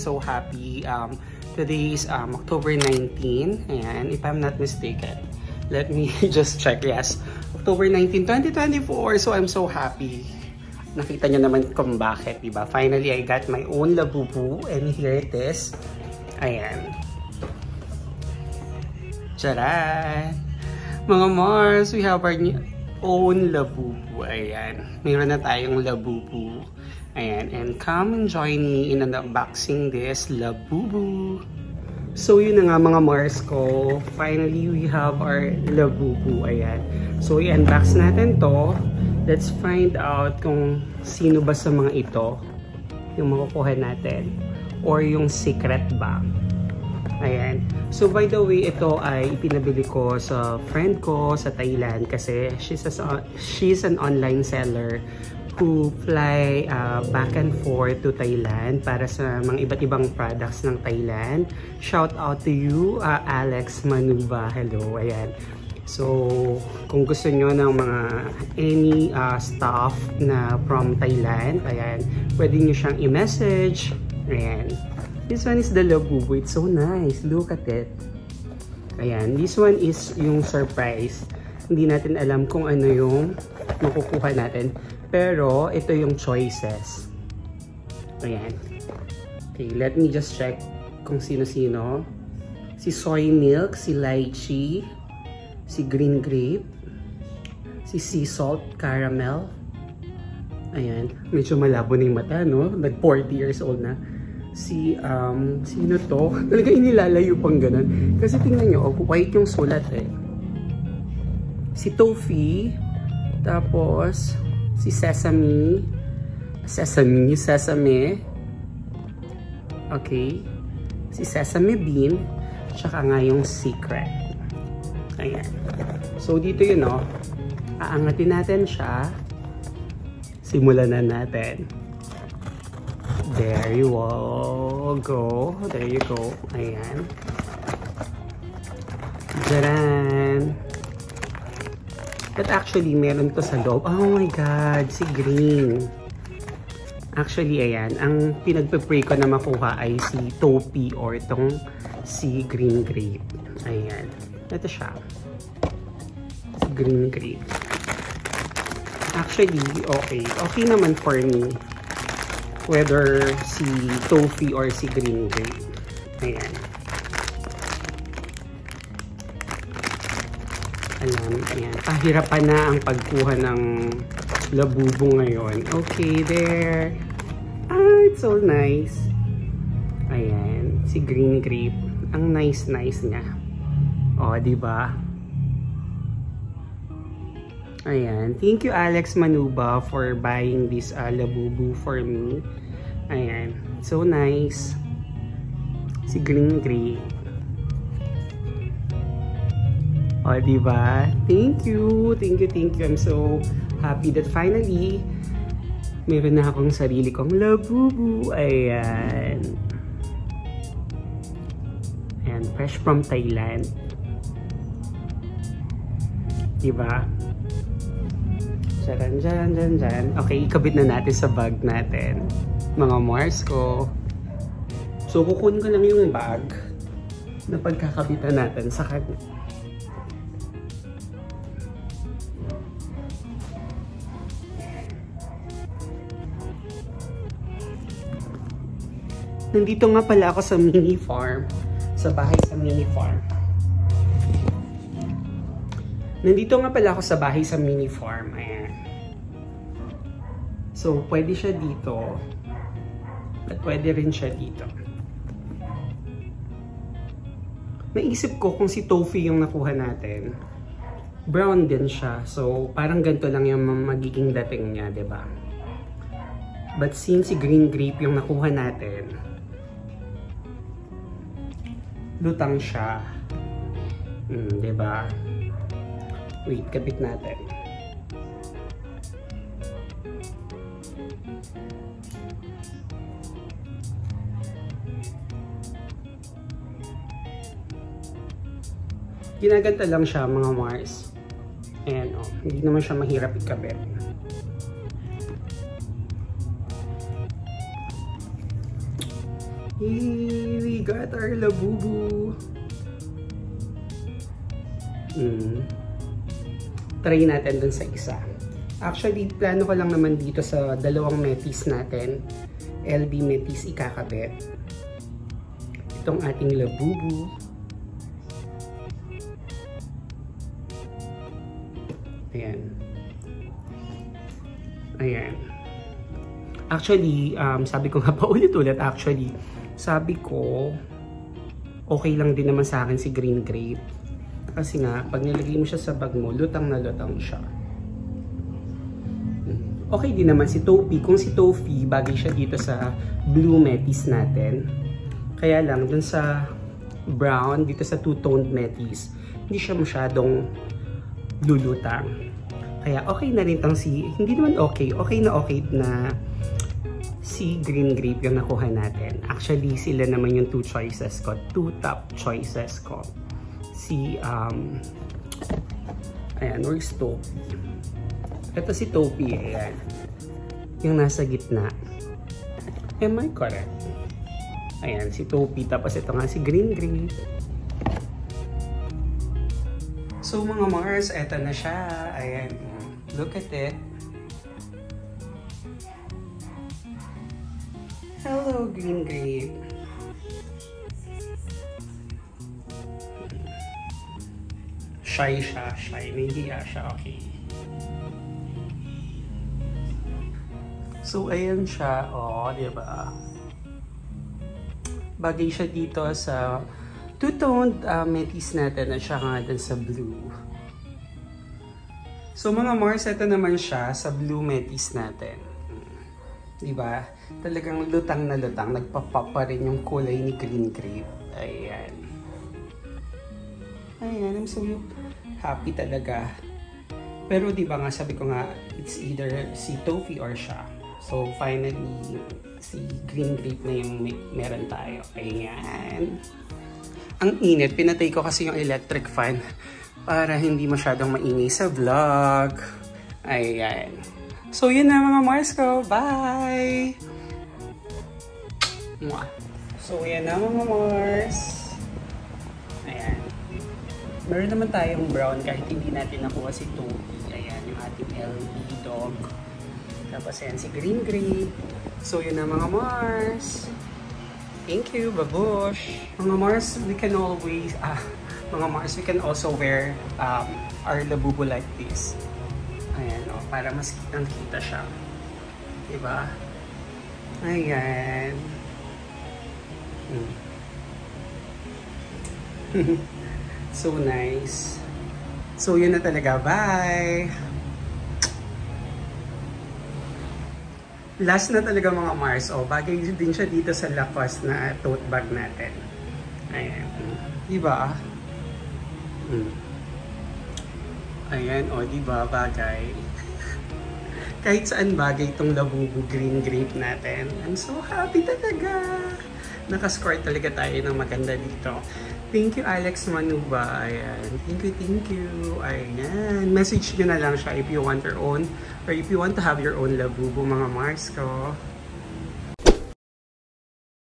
so happy. Today is October 19. Ayan, if I'm not mistaken. Let me just check. Yes, October 19, 2024. So I'm so happy. Nakita nyo naman kung bakit, diba? Finally, I got my own Labubu. And here it is. Ayan. Charan! Mga Mars, we have our own Labubu. Ayan. Mayroon na tayong Labubu. Ayan. And come and join me in unboxing this Labubu. So yun na nga mga Mars ko. Finally, we have our Labubu. Ayan. So i-unbox natin to. Let's find out kung sino ba sa mga ito yung makukuha natin. Or yung secret ba. Ayan. So by the way, ito ay ipinabili ko sa friend ko sa Thailand kasi she's an online seller who fly back and forth to Thailand para sa mga iba't ibang products ng Thailand. Shout out to you, Alex Manuba. Hello, ayan. So, kung gusto nyo ng mga any stuff na from Thailand, ayan, pwede nyo siyang i-message. Ayan. This one is the Labubu. It's so nice. Look at it. Ayan. This one is yung surprise. Hindi natin alam kung ano yung makukuha natin. Pero, ito yung choices. Ayan. Okay, let me just check kung sino-sino. Si Soy Milk, si Lychee, si Green Grape, si Sea Salt Caramel. Ayan. Medyo malabo na yung mata, no? Like 40 years old na. Si, sino to? Talaga inilalayo pang ganun. Kasi tingnan nyo, white yung sulat eh. Si Toffee. Tapos, si Sesame. Sesame. Okay. Si Sesame Bean. Tsaka nga yung Secret. Ayan. So, dito yun, no? Aangatin natin siya. Simulan na natin. There you go. There you go. Ayan. Jaran. But actually, meron to sa loob. Oh my God, si Green. Actually, ayan. Ang pinagpe-pray ko na makuha ay si Topi or itong si Green Grape. Ayan. Ito siya. Si Green Grape. Actually, okay. Okay naman for me. Whether si Toffee or si Green Grape. Ayan. Alam, ayan. Pahirapan na ang pagkuha ng Labubu ngayon. Okay, there. Ah, it's so nice. Ayan. Si Green Grape. Ang nice niya. O, diba? Ayan. Thank you, Alex Manuba, for buying this Labubu for me. Ayan. So nice. Si Green Grape. O, diba? Thank you. Thank you. I'm so happy that finally, meron na akong sarili kong Labubu. Ayan. Ayan. Fresh from Thailand. Diba? Dyan. Okay, ikabit na natin sa bag natin. Mga Mars ko. So, kukunin ko lang yung bag na pagkakabitan natin sa kanya. Nandito nga pala ako sa mini farm. Sa bahay sa mini farm. Nandito nga pala ako sa bahay sa mini farm. Ayan. So, pwede siya dito. At pwede rin siya dito. Naisip ko kung si Toffee yung nakuha natin. Brown din siya. So, parang ganito lang yung magiging dating niya, diba? But since si Green Grape yung nakuha natin, lutang siya. Diba? Wait, kabit natin. Ginaganta lang siya mga Mars. Ayan o, hindi naman siya mahirap ikabit. Yay! We got our Labubu! Try natin dun sa isa. Actually, plano ko lang naman dito sa dalawang metis natin. LB metis ikakabit. Itong ating Labubu. Ayan. Ayan. Actually, sabi ko nga pa ulit-ulit, actually, sabi ko, okay lang din naman sa akin si green grape. Kasi nga, pag nilagay mo siya sa bag mo, lutang na lutang siya. Okay din naman si Topi. Kung si Tofi, bagay siya dito sa blue metis natin. Kaya lang, dun sa brown, dito sa two-toned metis, hindi siya masyadong lulutang. Kaya okay na rin tang si, hindi naman okay na si green grape yung nakuha natin. Actually, sila naman yung two top choices ko. Si, ayan, where's Topi? Ito si Topi, ayan. Yung nasa gitna. Am I correct? Ayan, si Topi. Tapos ito nga si green grape. So mga Mars, eto na siya. Ayan. Look at it. Hello, green grape. Shy siya. Nahihiya siya. Okay. So, ayan siya. Oh, diba? Bagay siya dito sa two-toned metis natin at siya nga din sa blue. So, mga Mars, ito naman siya sa blue metis natin. Diba? Talagang lutang na lutang. Nagpa-pop pa rin yung kulay ni green grape. Ayan. Ayan, I'm so happy talaga. Pero diba nga, sabi ko nga, it's either si Tofi or siya. So, finally, si green grape na yung meron tayo. Ayan. Ang init. Pinatay ko kasi yung electric fan para hindi masyadong maingay sa vlog. Ayan. So, yun na mga Mars ko. Bye! So, yan na mga Mars. Ayan. Meron naman tayong brown kahit hindi natin nakuha si Toby. Ayan, yung ating LB dog. Tapos ayan si green grape. So, yun na mga Mars. Thank you, babush! Mga Mars, we can always, mga Mars, we can also wear our Labubu like this. Ayan, o, para mas kitang-kita siya. Diba? Ayan. So nice. So, yun na talaga. Bye! Last na talaga mga Mars. O, bagay din siya dito sa Lacoste na tote bag natin. Ayan. Diba? Ayan, o, diba? Bagay. Kahit saan bagay itong Labubu green grape natin. I'm so happy talaga. Nakascore talaga tayo ng maganda dito. Thank you, Alex Manuba. Ayan. Thank you. Ayan. Message nyo na lang siya if you want your own or if you want to have your own Labubu, mga Mars ko.